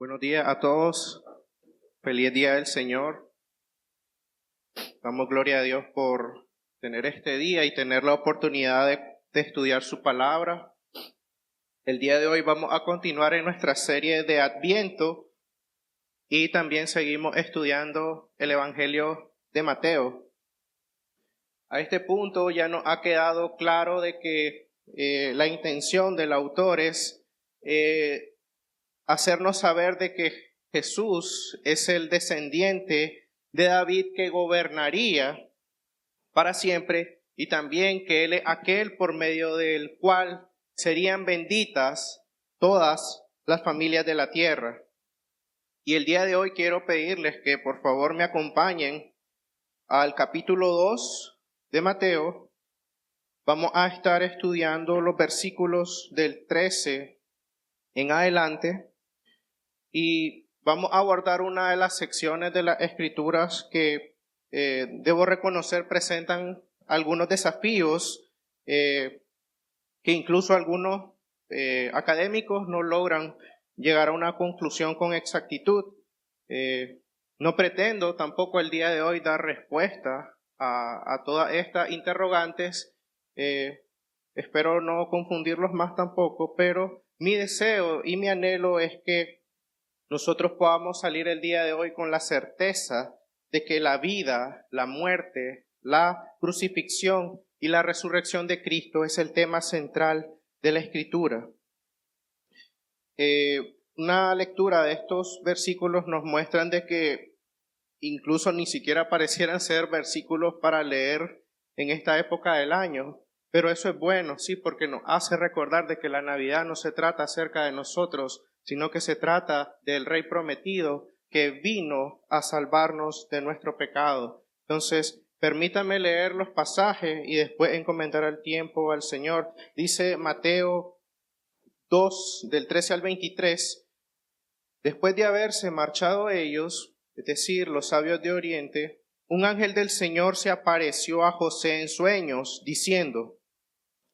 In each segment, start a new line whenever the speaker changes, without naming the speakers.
Buenos días a todos. Feliz día del Señor. Damos gloria a Dios por tener este día y tener la oportunidad de estudiar su palabra. El día de hoy vamos a continuar en nuestra serie de Adviento y también seguimos estudiando el Evangelio de Mateo. A este punto ya nos ha quedado claro de que la intención del autor es hacernos saber de que Jesús es el descendiente de David que gobernaría para siempre y también que Él es aquel por medio del cual serían benditas todas las familias de la tierra. Y el día de hoy quiero pedirles que por favor me acompañen al capítulo 2 de Mateo. Vamos a estar estudiando los versículos del 13 en adelante. Y vamos a abordar una de las secciones de las Escrituras que debo reconocer presentan algunos desafíos que incluso algunos académicos no logran llegar a una conclusión con exactitud. No pretendo tampoco el día de hoy dar respuesta a todas estas interrogantes. Espero no confundirlos más tampoco, pero mi deseo y mi anhelo es que nosotros podamos salir el día de hoy con la certeza de que la vida, la muerte, la crucifixión y la resurrección de Cristo es el tema central de la Escritura. Una lectura de estos versículos nos muestran de que incluso ni siquiera parecieran ser versículos para leer en esta época del año, pero eso es bueno, sí, porque nos hace recordar de que la Navidad no se trata acerca de nosotros, sino que se trata del Rey prometido que vino a salvarnos de nuestro pecado. Entonces, permítame leer los pasajes y después encomendar el tiempo al Señor. Dice Mateo 2, del 13 al 23, después de haberse marchado ellos, es decir, los sabios de Oriente, un ángel del Señor se apareció a José en sueños, diciendo: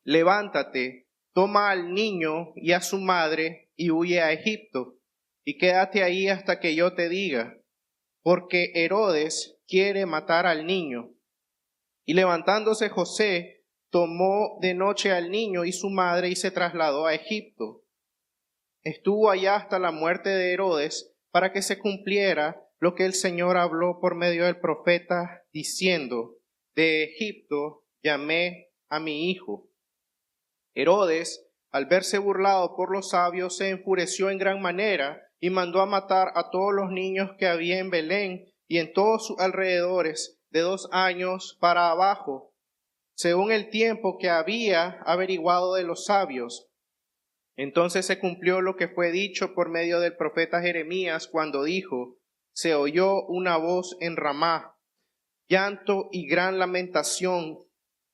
levántate, toma al niño y a su madre y huye a Egipto, y quédate ahí hasta que yo te diga, porque Herodes quiere matar al niño. Y levantándose José, tomó de noche al niño y su madre y se trasladó a Egipto. Estuvo allá hasta la muerte de Herodes, para que se cumpliera lo que el Señor habló por medio del profeta, diciendo: de Egipto llamé a mi hijo. Herodes, al verse burlado por los sabios, se enfureció en gran manera y mandó a matar a todos los niños que había en Belén y en todos sus alrededores de 2 años para abajo, según el tiempo que había averiguado de los sabios. Entonces se cumplió lo que fue dicho por medio del profeta Jeremías cuando dijo: se oyó una voz en Ramá, llanto y gran lamentación.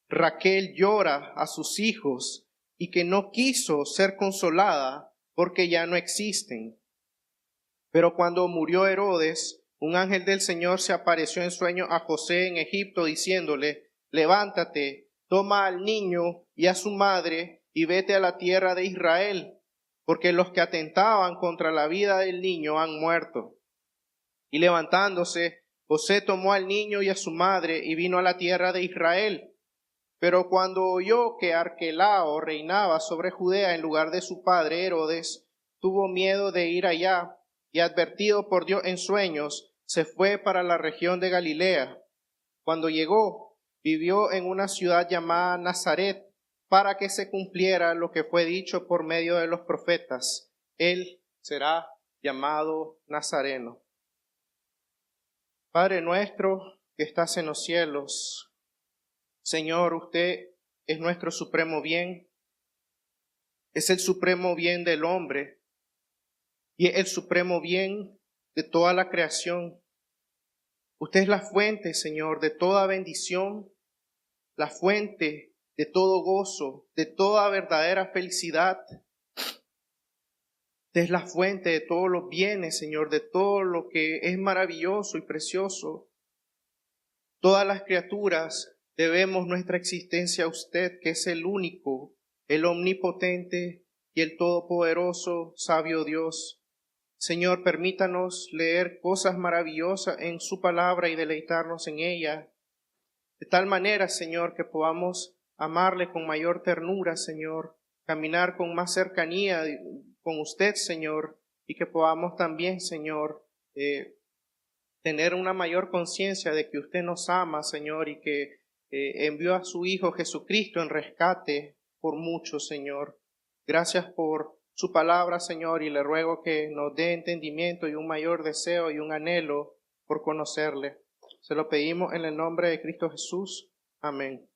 Raquel llora a sus hijos y que no quiso ser consolada porque ya no existen. Pero cuando murió Herodes, un ángel del Señor se apareció en sueño a José en Egipto diciéndole: levántate, toma al niño y a su madre y vete a la tierra de Israel, porque los que atentaban contra la vida del niño han muerto. Y levantándose, José tomó al niño y a su madre y vino a la tierra de Israel. Pero cuando oyó que Arquelao reinaba sobre Judea en lugar de su padre Herodes, tuvo miedo de ir allá y, advertido por Dios en sueños, se fue para la región de Galilea. Cuando llegó, vivió en una ciudad llamada Nazaret, para que se cumpliera lo que fue dicho por medio de los profetas: él será llamado Nazareno. Padre nuestro que estás en los cielos, Señor, usted es nuestro supremo bien, es el supremo bien del hombre y es el supremo bien de toda la creación. Usted es la fuente, Señor, de toda bendición, la fuente de todo gozo, de toda verdadera felicidad. Usted es la fuente de todos los bienes, Señor, de todo lo que es maravilloso y precioso. Todas las criaturas debemos nuestra existencia a usted, que es el único, el omnipotente y el todopoderoso, sabio Dios. Señor, permítanos leer cosas maravillosas en su palabra y deleitarnos en ella, de tal manera, Señor, que podamos amarle con mayor ternura, Señor, caminar con más cercanía con usted, Señor, y que podamos también, Señor, tener una mayor conciencia de que usted nos ama, Señor, y que envió a su Hijo Jesucristo en rescate por muchos, Señor. Gracias por su palabra, Señor, y le ruego que nos dé entendimiento y un mayor deseo y un anhelo por conocerle. Se lo pedimos en el nombre de Cristo Jesús. Amén.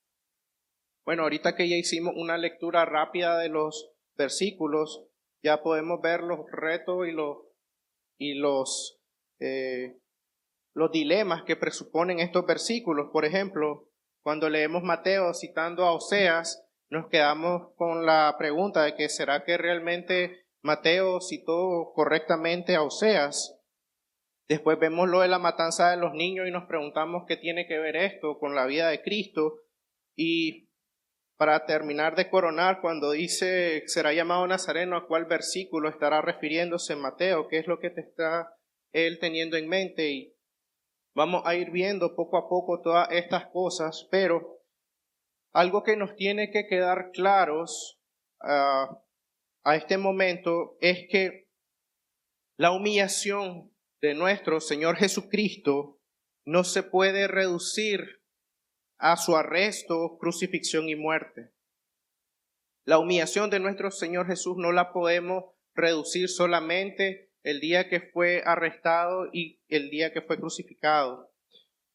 Bueno, ahorita que ya hicimos una lectura rápida de los versículos, ya podemos ver los retos y los dilemas que presuponen estos versículos. Por ejemplo, cuando leemos Mateo citando a Oseas, nos quedamos con la pregunta de que ¿será que realmente Mateo citó correctamente a Oseas? Después vemos lo de la matanza de los niños y nos preguntamos qué tiene que ver esto con la vida de Cristo. Y para terminar de coronar, cuando dice será llamado Nazareno, ¿a cuál versículo estará refiriéndose Mateo? ¿Qué es lo que te está él teniendo en mente? Y vamos a ir viendo poco a poco todas estas cosas, pero algo que nos tiene que quedar claros a este momento es que la humillación de nuestro Señor Jesucristo no se puede reducir a su arresto, crucifixión y muerte. La humillación de nuestro Señor Jesús no la podemos reducir solamente el día que fue arrestado y el día que fue crucificado.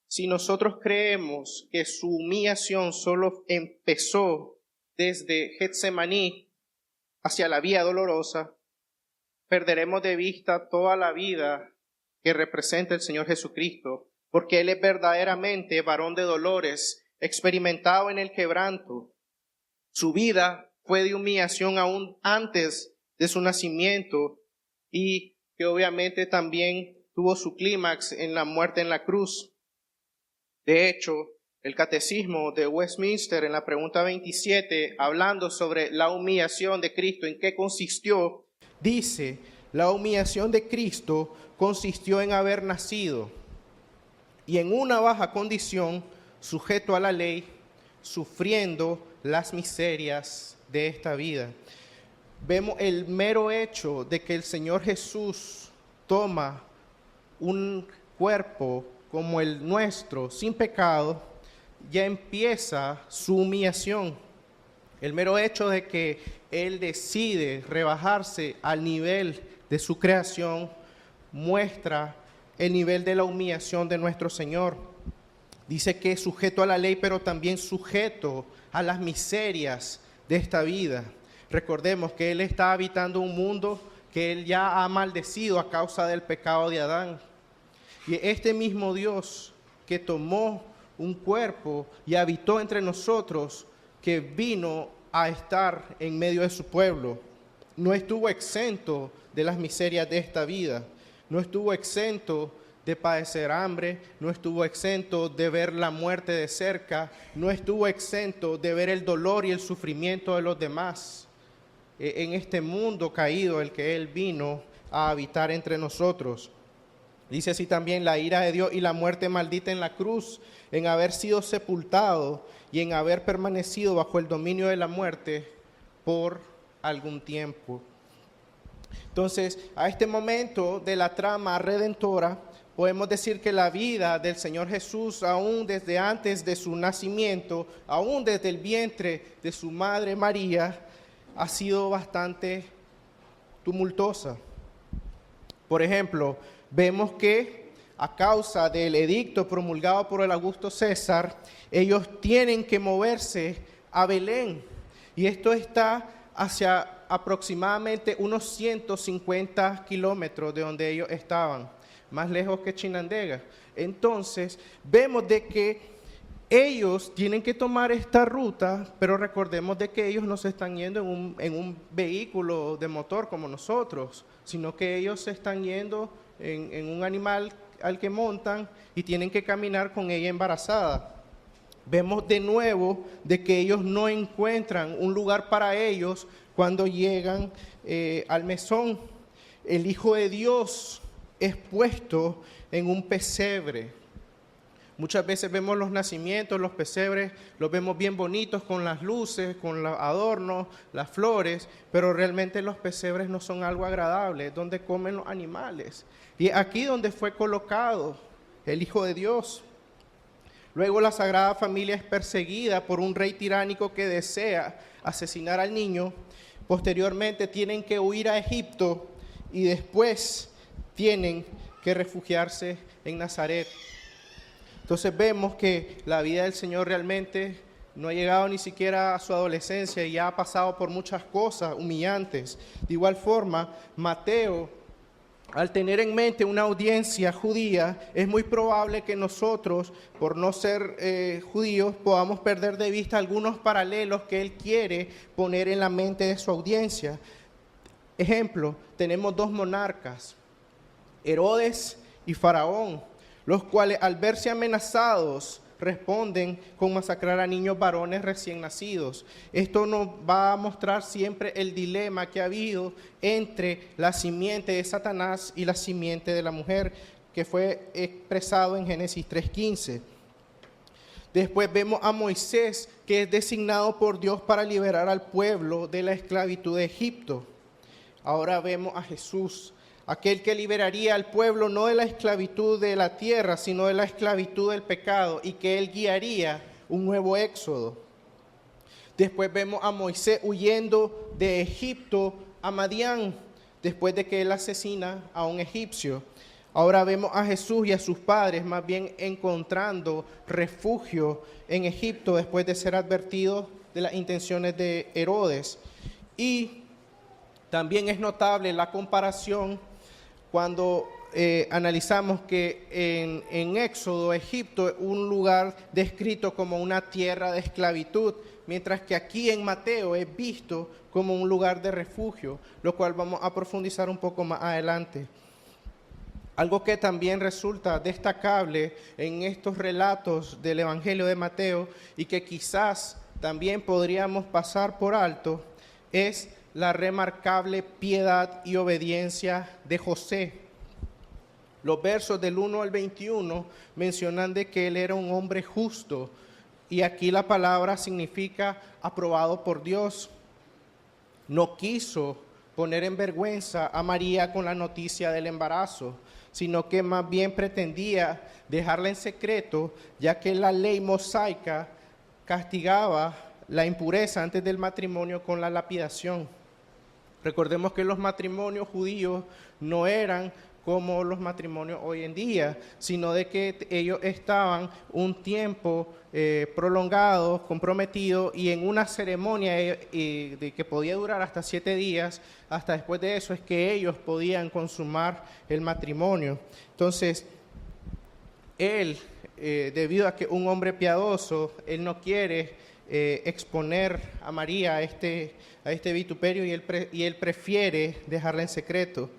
Si nosotros creemos que su humillación solo empezó desde Getsemaní hacia la vía dolorosa, perderemos de vista toda la vida que representa el Señor Jesucristo, porque Él es verdaderamente varón de dolores, experimentado en el quebranto. Su vida fue de humillación aún antes de su nacimiento y que obviamente también tuvo su clímax en la muerte en la cruz. De hecho, el Catecismo de Westminster en la pregunta 27, hablando sobre la humillación de Cristo, ¿en qué consistió? Dice, la humillación de Cristo consistió en haber nacido y en una baja condición, sujeto a la ley, sufriendo las miserias de esta vida. Vemos el mero hecho de que el Señor Jesús toma un cuerpo como el nuestro, sin pecado, ya empieza su humillación. El mero hecho de que Él decide rebajarse al nivel de su creación muestra el nivel de la humillación de nuestro Señor. Dice que es sujeto a la ley, pero también sujeto a las miserias de esta vida. Recordemos que Él está habitando un mundo que Él ya ha maldecido a causa del pecado de Adán. Y este mismo Dios que tomó un cuerpo y habitó entre nosotros, que vino a estar en medio de su pueblo, no estuvo exento de las miserias de esta vida, no estuvo exento de padecer hambre, no estuvo exento de ver la muerte de cerca, no estuvo exento de ver el dolor y el sufrimiento de los demás. En este mundo caído, el que Él vino a habitar entre nosotros. Dice así también la ira de Dios y la muerte maldita en la cruz, en haber sido sepultado y en haber permanecido bajo el dominio de la muerte por algún tiempo. Entonces, a este momento de la trama redentora, podemos decir que la vida del Señor Jesús, aún desde antes de su nacimiento, aún desde el vientre de su madre María, ha sido bastante tumultuosa. Por ejemplo, vemos que a causa del edicto promulgado por el Augusto César, ellos tienen que moverse a Belén. Y esto está hacia aproximadamente unos 150 kilómetros de donde ellos estaban, más lejos que Chinandega. Entonces, vemos de que ellos tienen que tomar esta ruta, pero recordemos de que ellos no se están yendo en un vehículo de motor como nosotros, sino que ellos se están yendo en un animal al que montan y tienen que caminar con ella embarazada. Vemos de nuevo de que ellos no encuentran un lugar para ellos cuando llegan al mesón. el Hijo de Dios es puesto en un pesebre. Muchas veces vemos los nacimientos, los pesebres, los vemos bien bonitos con las luces, con los adornos, las flores, pero realmente los pesebres no son algo agradable, es donde comen los animales. Y aquí donde fue colocado el Hijo de Dios. Luego la Sagrada Familia es perseguida por un rey tiránico que desea asesinar al niño. Posteriormente tienen que huir a Egipto y después tienen que refugiarse en Nazaret. Entonces vemos que la vida del Señor realmente no ha llegado ni siquiera a su adolescencia y ya ha pasado por muchas cosas humillantes. De igual forma, Mateo, al tener en mente una audiencia judía, es muy probable que nosotros, por no ser judíos, podamos perder de vista algunos paralelos que él quiere poner en la mente de su audiencia. Ejemplo, tenemos dos monarcas, Herodes y Faraón, los cuales al verse amenazados responden con masacrar a niños varones recién nacidos. Esto nos va a mostrar siempre el dilema que ha habido entre la simiente de Satanás y la simiente de la mujer, que fue expresado en Génesis 3:15. Después vemos a Moisés, que es designado por Dios para liberar al pueblo de la esclavitud de Egipto. Ahora vemos a Jesús, aquel que liberaría al pueblo no de la esclavitud de la tierra, sino de la esclavitud del pecado, y que él guiaría un nuevo éxodo. Después vemos a Moisés huyendo de Egipto a Madián, después de que él asesina a un egipcio. Ahora vemos a Jesús y a sus padres más bien encontrando refugio en Egipto después de ser advertidos de las intenciones de Herodes. Y también es notable la comparación cuando analizamos que en Éxodo, Egipto es un lugar descrito como una tierra de esclavitud, mientras que aquí en Mateo es visto como un lugar de refugio, lo cual vamos a profundizar un poco más adelante. Algo que también resulta destacable en estos relatos del Evangelio de Mateo y que quizás también podríamos pasar por alto es la remarcable piedad y obediencia de José. Los versos del 1 al 21 mencionan de que él era un hombre justo, y aquí la palabra significa aprobado por Dios. No quiso poner en vergüenza a María con la noticia del embarazo, sino que más bien pretendía dejarla en secreto, ya que la ley mosaica castigaba la impureza antes del matrimonio con la lapidación. Recordemos que los matrimonios judíos no eran como los matrimonios hoy en día, sino de que ellos estaban un tiempo prolongado, comprometidos, y en una ceremonia de que podía durar hasta 7 días, hasta después de eso es que ellos podían consumar el matrimonio. Entonces, él, debido a que un hombre piadoso, él no quiere exponer a María a este vituperio, y él prefiere dejarla en secreto.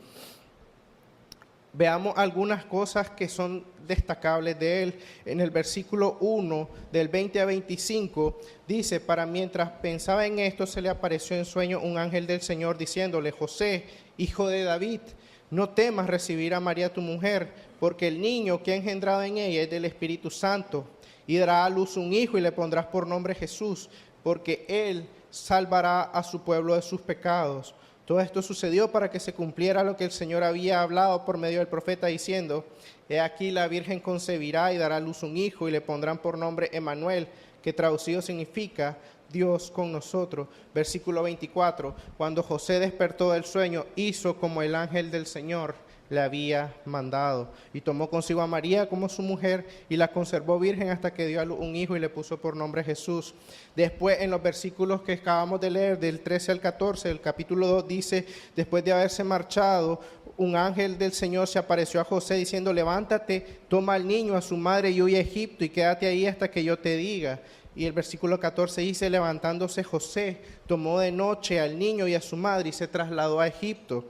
Veamos algunas cosas que son destacables de él. En el versículo 1, del 20 a 25, dice: para mientras pensaba en esto, se le apareció en sueño un ángel del Señor, diciéndole: José, hijo de David, no temas recibir a María tu mujer, porque el niño que ha engendrado en ella es del Espíritu Santo, y dará a luz un hijo, y le pondrás por nombre Jesús, porque él salvará a su pueblo de sus pecados. Todo esto sucedió para que se cumpliera lo que el Señor había hablado por medio del profeta, diciendo: he aquí la Virgen concebirá y dará a luz un hijo, y le pondrán por nombre Emmanuel, que traducido significa Dios con nosotros. Versículo 24, cuando José despertó del sueño, hizo como el ángel del Señor le había mandado, y tomó consigo a María como su mujer, y la conservó virgen hasta que dio a luz un hijo, y le puso por nombre Jesús. Después, en los versículos que acabamos de leer, del 13 al 14, el capítulo 2, dice: después de haberse marchado, un ángel del Señor se apareció a José diciendo: levántate, toma al niño, a su madre, y huye a Egipto, y quédate ahí hasta que yo te diga. Y el versículo 14 dice: levantándose José, tomó de noche al niño y a su madre, y se trasladó a Egipto.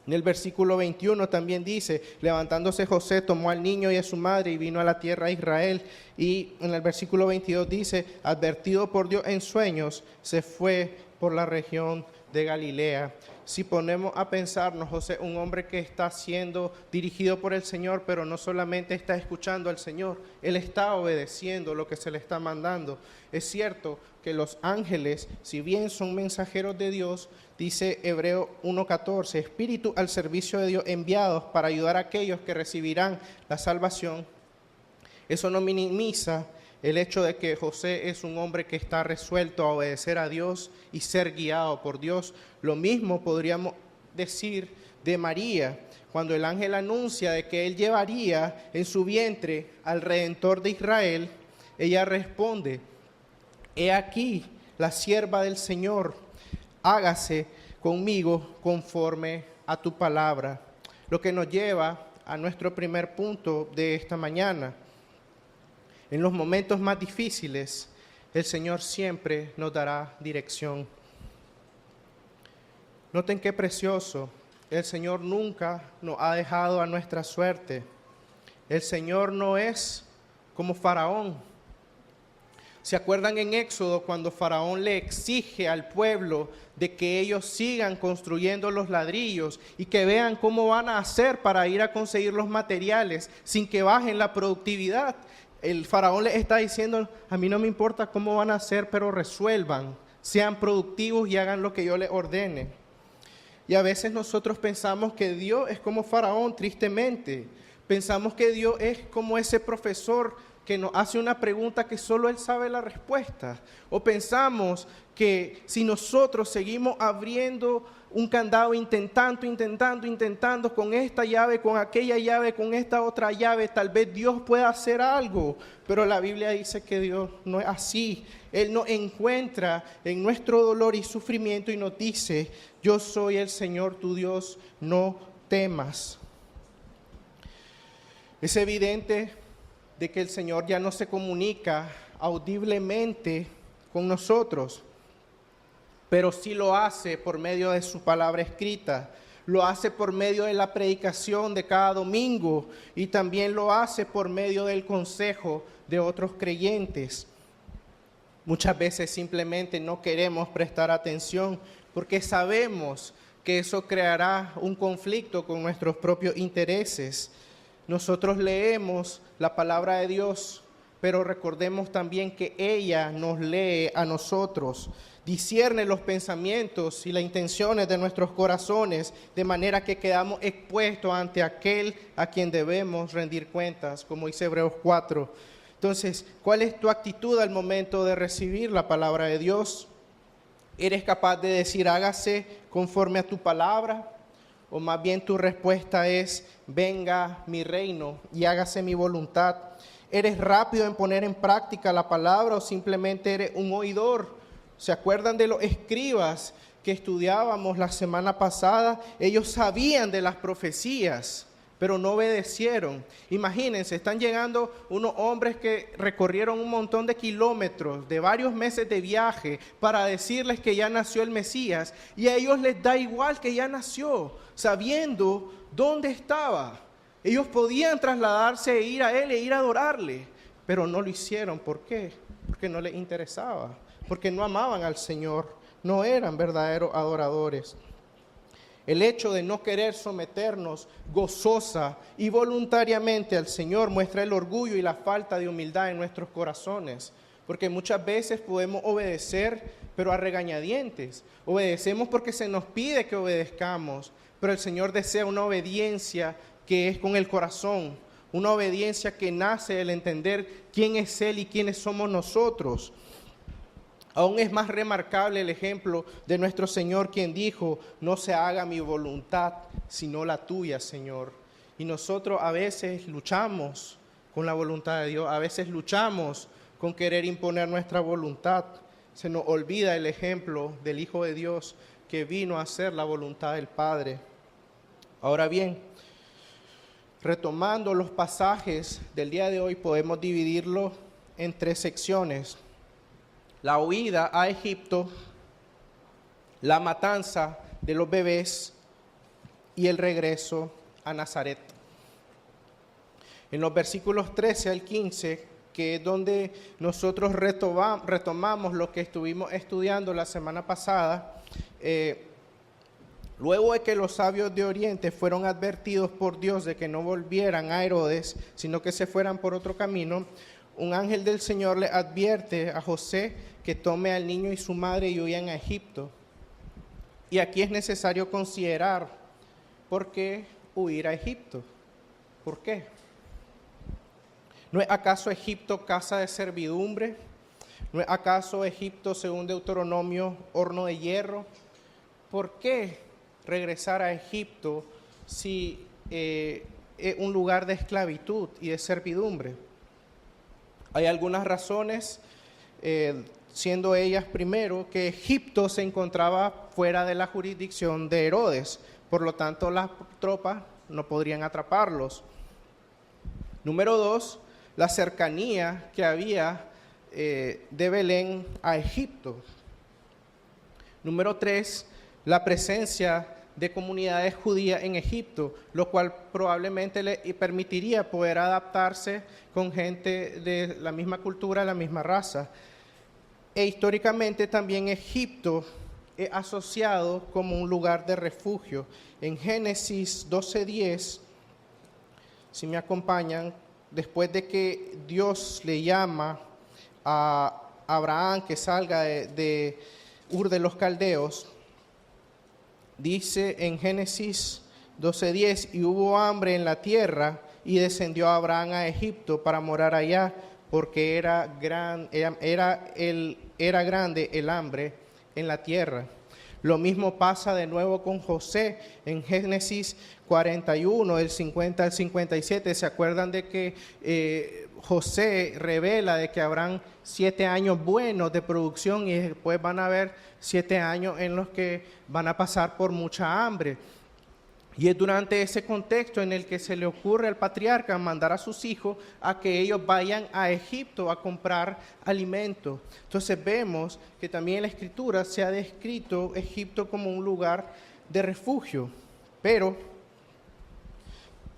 En el versículo 21 también dice: levantándose José, tomó al niño y a su madre, y vino a la tierra de Israel. Y en el versículo 22 dice: advertido por Dios en sueños, se fue por la región de Galilea. Si ponemos a pensarnos, José, un hombre que está siendo dirigido por el Señor, pero no solamente está escuchando al Señor, él está obedeciendo lo que se le está mandando. Es cierto que los ángeles, si bien son mensajeros de Dios, dice Hebreo 1:14, espíritu al servicio de Dios enviados para ayudar a aquellos que recibirán la salvación. Eso no minimiza el hecho de que José es un hombre que está resuelto a obedecer a Dios y ser guiado por Dios. Lo mismo podríamos decir de María, cuando el ángel anuncia de que él llevaría en su vientre al Redentor de Israel. Ella responde: he aquí la sierva del Señor, hágase conmigo conforme a tu palabra. Lo que nos lleva a nuestro primer punto de esta mañana. En los momentos más difíciles, el Señor siempre nos dará dirección. Noten qué precioso, el Señor nunca nos ha dejado a nuestra suerte. El Señor no es como Faraón. ¿Se acuerdan en Éxodo cuando Faraón le exige al pueblo de que ellos sigan construyendo los ladrillos y que vean cómo van a hacer para ir a conseguir los materiales sin que bajen la productividad? El faraón les está diciendo: a mí no me importa cómo van a hacer, pero resuelvan, sean productivos y hagan lo que yo les ordene. Y a veces nosotros pensamos que Dios es como Faraón, tristemente. Pensamos que Dios es como ese profesor que nos hace una pregunta que solo Él sabe la respuesta. O pensamos que si nosotros seguimos abriendo un candado, intentando con esta llave, con aquella llave, con esta otra llave, tal vez Dios pueda hacer algo. Pero la Biblia dice que Dios no es así. Él nos encuentra en nuestro dolor y sufrimiento y nos dice: yo soy el Señor tu Dios, no temas. Es evidente de que el Señor ya no se comunica audiblemente con nosotros, pero sí lo hace por medio de su palabra escrita, lo hace por medio de la predicación de cada domingo y también lo hace por medio del consejo de otros creyentes. Muchas veces simplemente no queremos prestar atención porque sabemos que eso creará un conflicto con nuestros propios intereses. Nosotros leemos la palabra de Dios, pero recordemos también que ella nos lee a nosotros, discierne los pensamientos y las intenciones de nuestros corazones, de manera que quedamos expuestos ante aquel a quien debemos rendir cuentas, como dice Hebreos 4. Entonces, ¿cuál es tu actitud al momento de recibir la palabra de Dios? ¿Eres capaz de decir: hágase conforme a tu palabra? O más bien tu respuesta es: venga mi reino y hágase mi voluntad. ¿Eres rápido en poner en práctica la palabra o simplemente eres un oidor? ¿Se acuerdan de los escribas que estudiábamos la semana pasada? Ellos sabían de las profecías, pero no obedecieron. Imagínense, están llegando unos hombres que recorrieron un montón de kilómetros, de varios meses de viaje, para decirles que ya nació el Mesías, y a ellos les da igual que ya nació, sabiendo dónde estaba. Ellos podían trasladarse e ir a Él e ir a adorarle, pero no lo hicieron. ¿Por qué? Porque no les interesaba, porque no amaban al Señor, no eran verdaderos adoradores. El hecho de no querer someternos gozosa y voluntariamente al Señor muestra el orgullo y la falta de humildad en nuestros corazones, porque muchas veces podemos obedecer, pero a regañadientes. Obedecemos porque se nos pide que obedezcamos, pero el Señor desea una obediencia que es con el corazón, una obediencia que nace del entender quién es Él y quiénes somos nosotros. Aún es más remarcable el ejemplo de nuestro Señor, quien dijo: no se haga mi voluntad, sino la tuya, Señor. Y nosotros a veces luchamos con la voluntad de Dios, a veces luchamos con querer imponer nuestra voluntad. Se nos olvida el ejemplo del Hijo de Dios que vino a hacer la voluntad del Padre. Ahora bien, retomando los pasajes del día de hoy, podemos dividirlo en 3 secciones. La huida a Egipto, la matanza de los bebés y el regreso a Nazaret. En los versículos 13 al 15, que es donde nosotros retomamos lo que estuvimos estudiando la semana pasada, Luego de que los sabios de Oriente fueron advertidos por Dios de que no volvieran a Herodes, sino que se fueran por otro camino, un ángel del Señor le advierte a José que tome al niño y su madre y huyan a Egipto. Y aquí es necesario considerar por qué huir a Egipto. ¿Por qué? ¿No es acaso Egipto casa de servidumbre? ¿No es acaso Egipto, según Deuteronomio, horno de hierro? ¿Por qué regresar a Egipto si es un lugar de esclavitud y de servidumbre? Hay algunas razones, siendo ellas primero que Egipto se encontraba fuera de la jurisdicción de Herodes, por lo tanto las tropas no podrían atraparlos. Número 2, la cercanía que había de Belén a Egipto. Número 3, la presencia de comunidades judías en Egipto, lo cual probablemente le permitiría poder adaptarse con gente de la misma cultura, la misma raza. E históricamente también Egipto es asociado como un lugar de refugio. En Génesis 12:10, si me acompañan, después de que Dios le llama a Abraham que salga de Ur de los Caldeos, dice en Génesis 12:10, y hubo hambre en la tierra, y descendió Abraham a Egipto para morar allá, porque era grande el hambre en la tierra. Lo mismo pasa de nuevo con José en Génesis 41, del 50 al 57. ¿Se acuerdan de que José revela de que habrán 7 años buenos de producción y después van a haber 7 años en los que van a pasar por mucha hambre? Y es durante ese contexto en el que se le ocurre al patriarca mandar a sus hijos a que ellos vayan a Egipto a comprar alimento. Entonces vemos que también en la Escritura se ha descrito Egipto como un lugar de refugio. Pero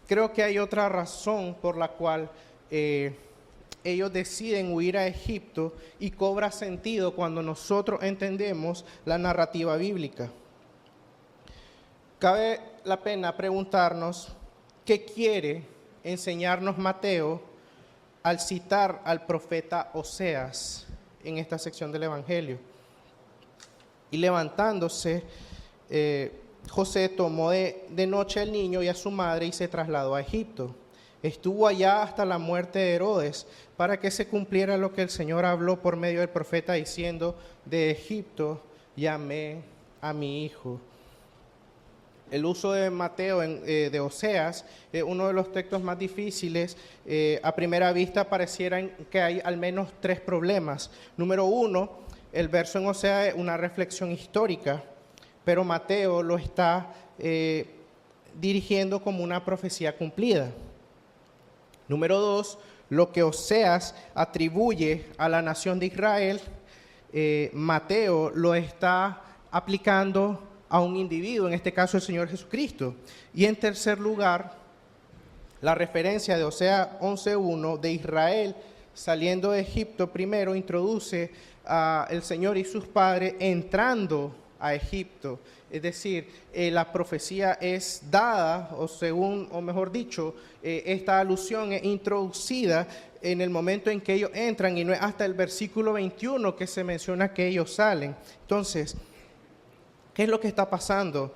creo que hay otra razón por la cual ellos deciden huir a Egipto y cobra sentido cuando nosotros entendemos la narrativa bíblica. Cabe la pena preguntarnos qué quiere enseñarnos Mateo al citar al profeta Oseas en esta sección del Evangelio. Y levantándose, José tomó de noche al niño y a su madre y se trasladó a Egipto. Estuvo allá hasta la muerte de Herodes, para que se cumpliera lo que el Señor habló por medio del profeta diciendo: de Egipto llamé a mi hijo. El uso de Mateo de Oseas es uno de los textos más difíciles. A primera vista pareciera que hay al menos 3 problemas. Número 1, el verso en Oseas es una reflexión histórica, pero Mateo lo está dirigiendo como una profecía cumplida. Número 2, lo que Oseas atribuye a la nación de Israel, Mateo lo está aplicando a un individuo, en este caso el Señor Jesucristo. Y en tercer lugar, la referencia de Oseas 11:1 de Israel saliendo de Egipto primero introduce a el Señor y sus padres entrando a Egipto. Es decir, la profecía es dada, o mejor dicho, esta alusión es introducida en el momento en que ellos entran, y no es hasta el versículo 21 que se menciona que ellos salen. Entonces, ¿qué es lo que está pasando?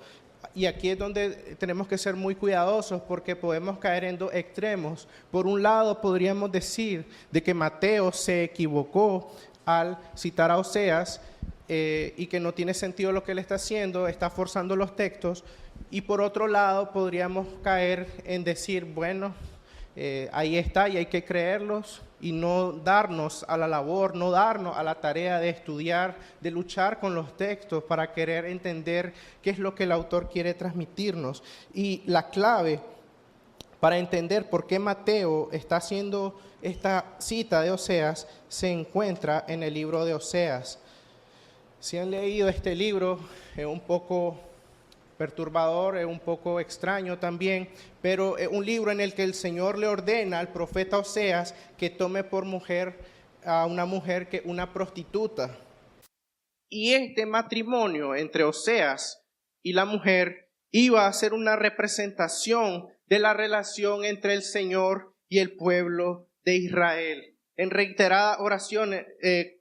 Y aquí es donde tenemos que ser muy cuidadosos, porque podemos caer en 2 extremos. Por un lado, podríamos decir de que Mateo se equivocó al citar a Oseas y que no tiene sentido lo que él está haciendo, está forzando los textos. Y por otro lado, podríamos caer en decir, bueno, ahí está y hay que creerlos, y no darnos a la labor, no darnos a la tarea de estudiar, de luchar con los textos para querer entender qué es lo que el autor quiere transmitirnos. Y la clave para entender por qué Mateo está haciendo esta cita de Oseas se encuentra en el libro de Oseas. Si han leído este libro, es un poco perturbador, es un poco extraño también, pero es un libro en el que el Señor le ordena al profeta Oseas que tome por mujer a una mujer que una prostituta. Y este matrimonio entre Oseas y la mujer iba a ser una representación de la relación entre el Señor y el pueblo de Israel. En reiteradas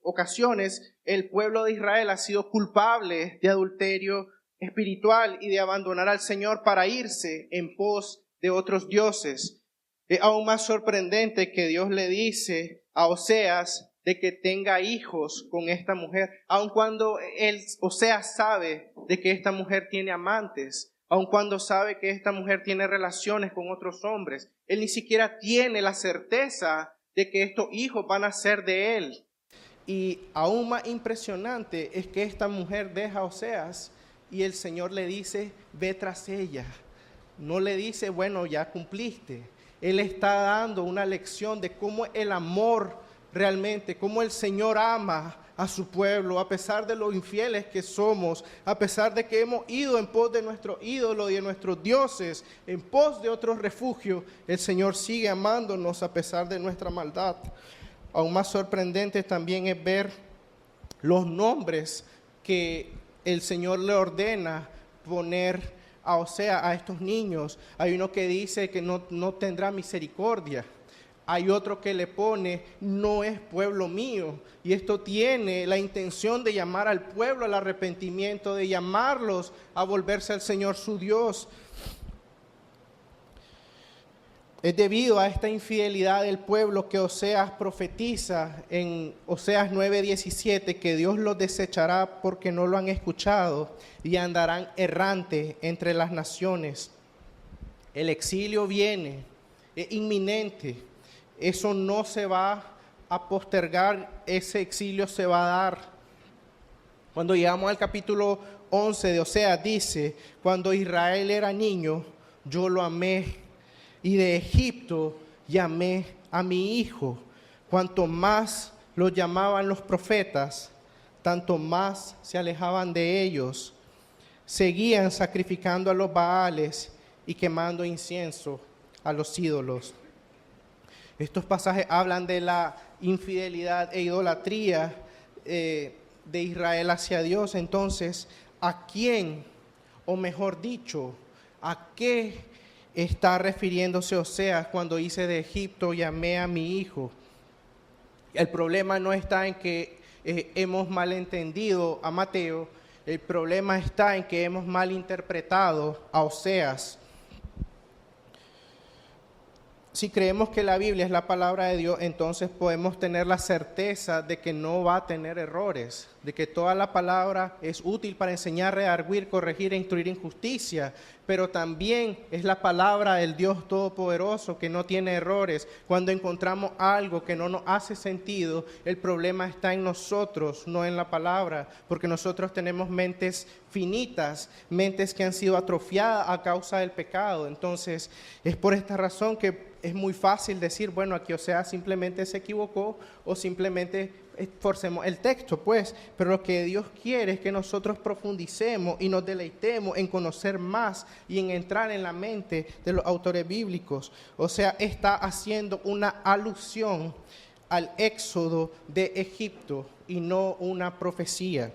ocasiones, el pueblo de Israel ha sido culpable de adulterio espiritual y de abandonar al Señor para irse en pos de otros dioses. Es aún más sorprendente que Dios le dice a Oseas de que tenga hijos con esta mujer, aun cuando Oseas sabe de que esta mujer tiene amantes, aun cuando sabe que esta mujer tiene relaciones con otros hombres. Él ni siquiera tiene la certeza de que estos hijos van a ser de él. Y aún más impresionante es que esta mujer deja a Oseas y el Señor le dice, ve tras ella. No le dice, bueno, ya cumpliste. Él está dando una lección de cómo el amor realmente, cómo el Señor ama a su pueblo, a pesar de lo infieles que somos, a pesar de que hemos ido en pos de nuestro ídolo y de nuestros dioses, en pos de otros refugios, el Señor sigue amándonos a pesar de nuestra maldad. Aún más sorprendente también es ver los nombres que el Señor le ordena poner a estos niños. Hay uno que dice que no tendrá misericordia. Hay otro que le pone, no es pueblo mío. Y esto tiene la intención de llamar al pueblo al arrepentimiento, de llamarlos a volverse al Señor su Dios. Es debido a esta infidelidad del pueblo que Oseas profetiza en Oseas 9:17 que Dios los desechará porque no lo han escuchado y andarán errantes entre las naciones. El exilio viene, es inminente. Eso no se va a postergar, ese exilio se va a dar. Cuando llegamos al capítulo 11 de Oseas dice, cuando Israel era niño, yo lo amé. Y de Egipto llamé a mi hijo. Cuanto más lo llamaban los profetas, tanto más se alejaban de ellos. Seguían sacrificando a los Baales y quemando incienso a los ídolos. Estos pasajes hablan de la infidelidad e idolatría de Israel hacia Dios. Entonces, ¿a quién, o mejor dicho, a qué está refiriéndose Oseas cuando dice de Egipto llamé a mi hijo? El problema no está en que hemos malentendido a Mateo, el problema está en que hemos malinterpretado a Oseas. Si creemos que la Biblia es la palabra de Dios, entonces podemos tener la certeza de que no va a tener errores, de que toda la palabra es útil para enseñar, redarguir, corregir e instruir en justicia, pero también es la palabra del Dios Todopoderoso que no tiene errores. Cuando encontramos algo que no nos hace sentido, el problema está en nosotros, no en la palabra, porque nosotros tenemos mentes finitas, mentes que han sido atrofiadas a causa del pecado. Entonces, es por esta razón que es muy fácil decir, bueno, aquí Oseas simplemente se equivocó o simplemente forcemos el texto, pues. Pero lo que Dios quiere es que nosotros profundicemos y nos deleitemos en conocer más y en entrar en la mente de los autores bíblicos. O sea, está haciendo una alusión al éxodo de Egipto y no una profecía.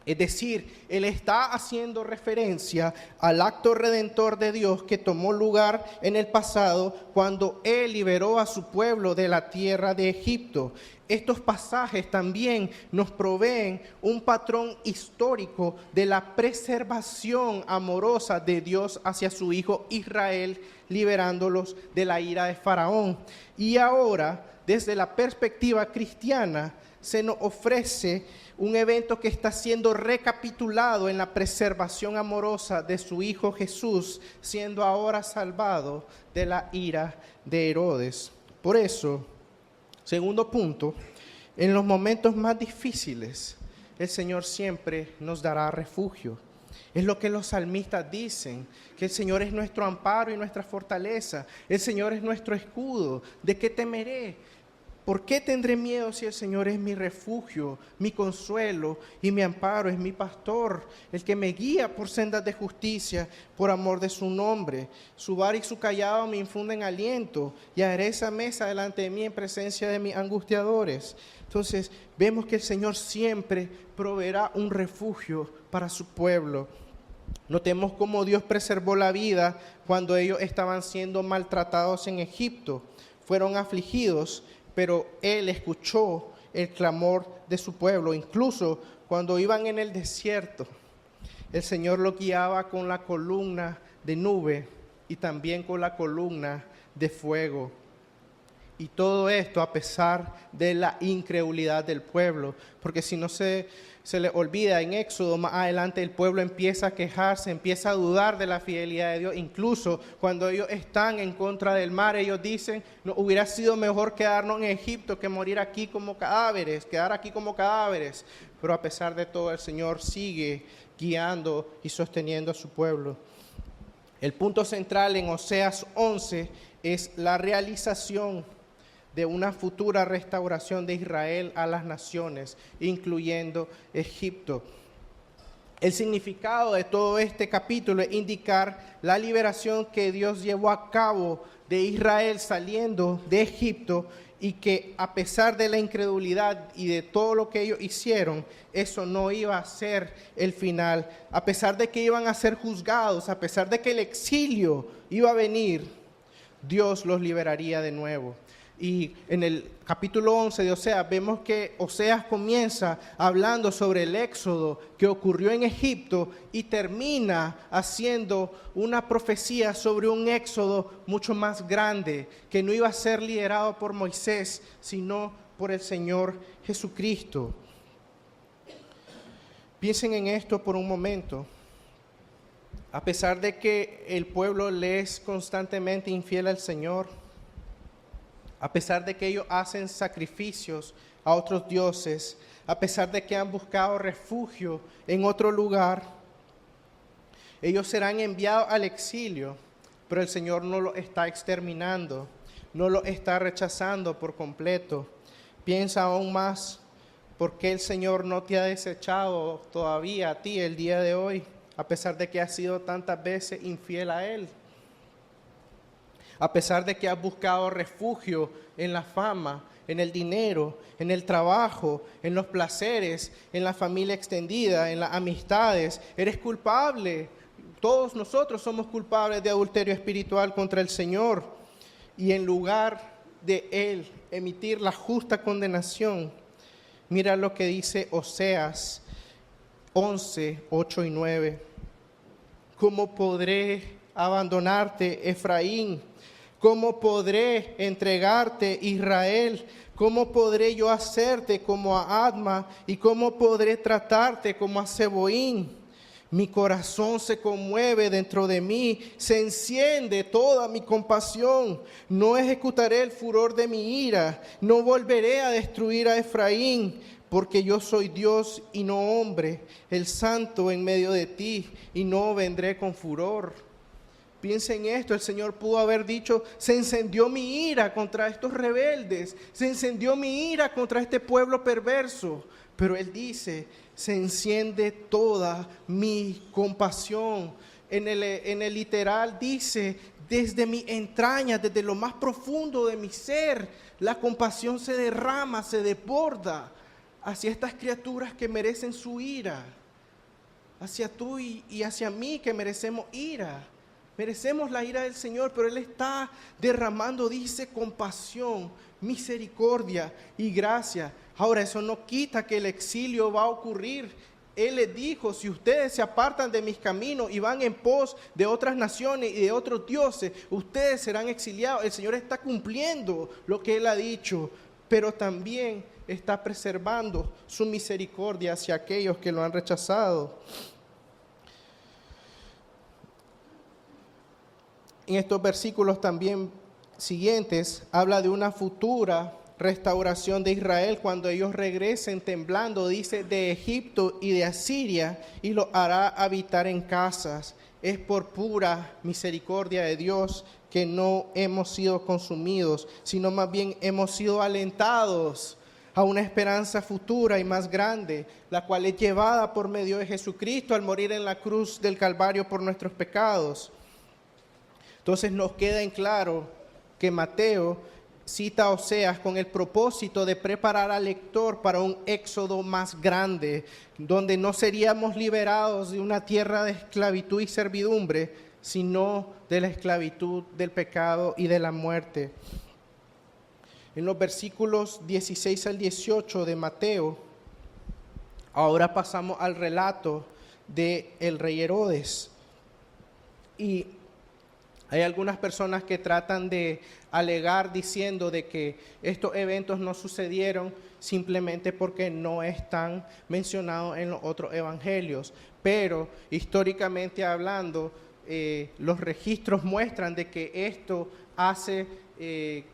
Es decir, él está haciendo referencia al acto redentor de Dios que tomó lugar en el pasado cuando él liberó a su pueblo de la tierra de Egipto. Estos pasajes también nos proveen un patrón histórico de la preservación amorosa de Dios hacia su hijo Israel, liberándolos de la ira de Faraón. Y ahora, desde la perspectiva cristiana, se nos ofrece un evento que está siendo recapitulado en la preservación amorosa de su Hijo Jesús, siendo ahora salvado de la ira de Herodes. Por eso, segundo punto, en los momentos más difíciles, el Señor siempre nos dará refugio. Es lo que los salmistas dicen, que el Señor es nuestro amparo y nuestra fortaleza. El Señor es nuestro escudo. ¿De qué temeré? ¿Por qué tendré miedo si el Señor es mi refugio, mi consuelo y mi amparo? Es mi pastor, el que me guía por sendas de justicia, por amor de su nombre. Su vara y su callado me infunden aliento, y adereza mesa delante de mí en presencia de mis angustiadores. Entonces, vemos que el Señor siempre proveerá un refugio para su pueblo. Notemos cómo Dios preservó la vida cuando ellos estaban siendo maltratados en Egipto. Fueron afligidos, pero Él escuchó el clamor de su pueblo. Incluso cuando iban en el desierto, el Señor los guiaba con la columna de nube y también con la columna de fuego. Y todo esto a pesar de la incredulidad del pueblo, porque si no se le olvida, en Éxodo más adelante el pueblo empieza a quejarse, empieza a dudar de la fidelidad de Dios. Incluso cuando ellos están en contra del mar, ellos dicen, no, hubiera sido mejor quedarnos en Egipto que morir aquí como cadáveres, quedar aquí como cadáveres. Pero a pesar de todo, el Señor sigue guiando y sosteniendo a su pueblo. El punto central en Oseas 11 es la realización de una futura restauración de Israel a las naciones, incluyendo Egipto. El significado de todo este capítulo es indicar la liberación que Dios llevó a cabo de Israel saliendo de Egipto, y que a pesar de la incredulidad y de todo lo que ellos hicieron, eso no iba a ser el final. A pesar de que iban a ser juzgados, a pesar de que el exilio iba a venir, Dios los liberaría de nuevo. Y en el capítulo 11 de Oseas vemos que Oseas comienza hablando sobre el éxodo que ocurrió en Egipto y termina haciendo una profecía sobre un éxodo mucho más grande, que no iba a ser liderado por Moisés, sino por el Señor Jesucristo. Piensen en esto por un momento. A pesar de que el pueblo le es constantemente infiel al Señor, a pesar de que ellos hacen sacrificios a otros dioses, a pesar de que han buscado refugio en otro lugar, ellos serán enviados al exilio, pero el Señor no los está exterminando, no los está rechazando por completo. Piensa aún más, ¿por qué el Señor no te ha desechado todavía a ti el día de hoy, a pesar de que has sido tantas veces infiel a Él? A pesar de que has buscado refugio en la fama, en el dinero, en el trabajo, en los placeres, en la familia extendida, en las amistades, eres culpable. Todos nosotros somos culpables de adulterio espiritual contra el Señor. Y en lugar de Él emitir la justa condenación, mira lo que dice Oseas 11, 8 y 9. ¿Cómo podré abandonarte, Efraín? ¿Cómo podré entregarte, Israel? ¿Cómo podré yo hacerte como a Adma? ¿Y cómo podré tratarte como a Seboín? Mi corazón se conmueve dentro de mí, se enciende toda mi compasión. No ejecutaré el furor de mi ira, no volveré a destruir a Efraín, porque yo soy Dios y no hombre, el santo en medio de ti, y no vendré con furor. Piensa en esto, el Señor pudo haber dicho, se encendió mi ira contra estos rebeldes, se encendió mi ira contra este pueblo perverso, pero Él dice, se enciende toda mi compasión. En el literal dice, desde mi entraña, desde lo más profundo de mi ser, la compasión se derrama, se desborda hacia estas criaturas que merecen su ira, hacia tú y hacia mí que merecemos ira. Merecemos la ira del Señor, pero Él está derramando, dice, compasión, misericordia y gracia. Ahora, eso no quita que el exilio va a ocurrir. Él les dijo, si ustedes se apartan de mis caminos y van en pos de otras naciones y de otros dioses, ustedes serán exiliados. El Señor está cumpliendo lo que Él ha dicho, pero también está preservando su misericordia hacia aquellos que lo han rechazado. En estos versículos también siguientes habla de una futura restauración de Israel cuando ellos regresen temblando, dice, de Egipto y de Asiria, y los hará habitar en casas es por pura misericordia de Dios que no hemos sido consumidos, sino más bien hemos sido alentados a una esperanza futura y más grande, la cual es llevada por medio de Jesucristo al morir en la cruz del Calvario por nuestros pecados. Entonces nos queda en claro que Mateo cita a Oseas con el propósito de preparar al lector para un éxodo más grande, donde no seríamos liberados de una tierra de esclavitud y servidumbre, sino de la esclavitud del pecado y de la muerte. En los versículos 16 al 18 de Mateo, ahora pasamos al relato del rey Herodes. Y hay algunas personas que tratan de alegar diciendo de que estos eventos no sucedieron simplemente porque no están mencionados en los otros evangelios. Pero históricamente hablando, los registros muestran de que esto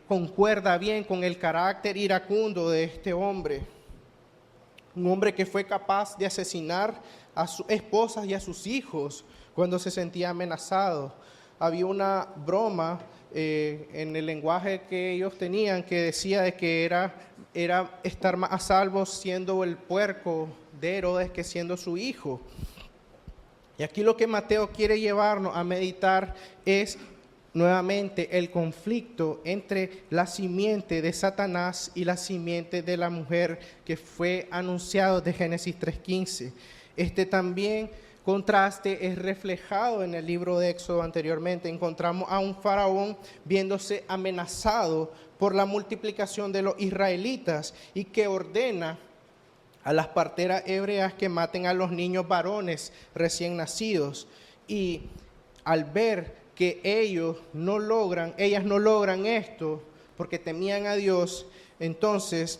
concuerda bien con el carácter iracundo de este hombre. Un hombre que fue capaz de asesinar a sus esposas y a sus hijos cuando se sentía amenazado. Había una broma en el lenguaje que ellos tenían que decía de que era estar más a salvo siendo el puerco de Herodes que siendo su hijo. Y aquí lo que Mateo quiere llevarnos a meditar es nuevamente el conflicto entre la simiente de Satanás y la simiente de la mujer que fue anunciado de Génesis 3:15. Este también contraste es reflejado en el libro de Éxodo anteriormente. Encontramos a un faraón viéndose amenazado por la multiplicación de los israelitas y que ordena a las parteras hebreas que maten a los niños varones recién nacidos. Y al ver que ellas no logran esto porque temían a Dios, entonces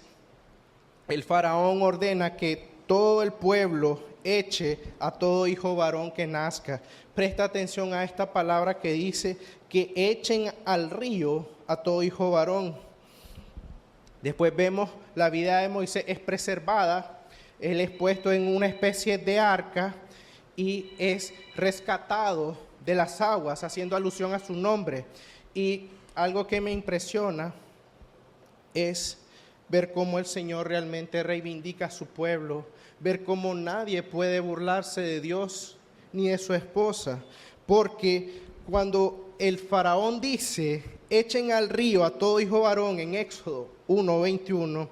el faraón ordena que todo el pueblo eche a todo hijo varón que nazca. Presta atención a esta palabra que dice que echen al río a todo hijo varón. Después vemos la vida de Moisés es preservada. Él es puesto en una especie de arca y es rescatado de las aguas, haciendo alusión a su nombre. Y algo que me impresiona es ver cómo el Señor realmente reivindica a su pueblo, ver cómo nadie puede burlarse de Dios ni de su esposa, porque cuando el faraón dice, echen al río a todo hijo varón en Éxodo 1:21,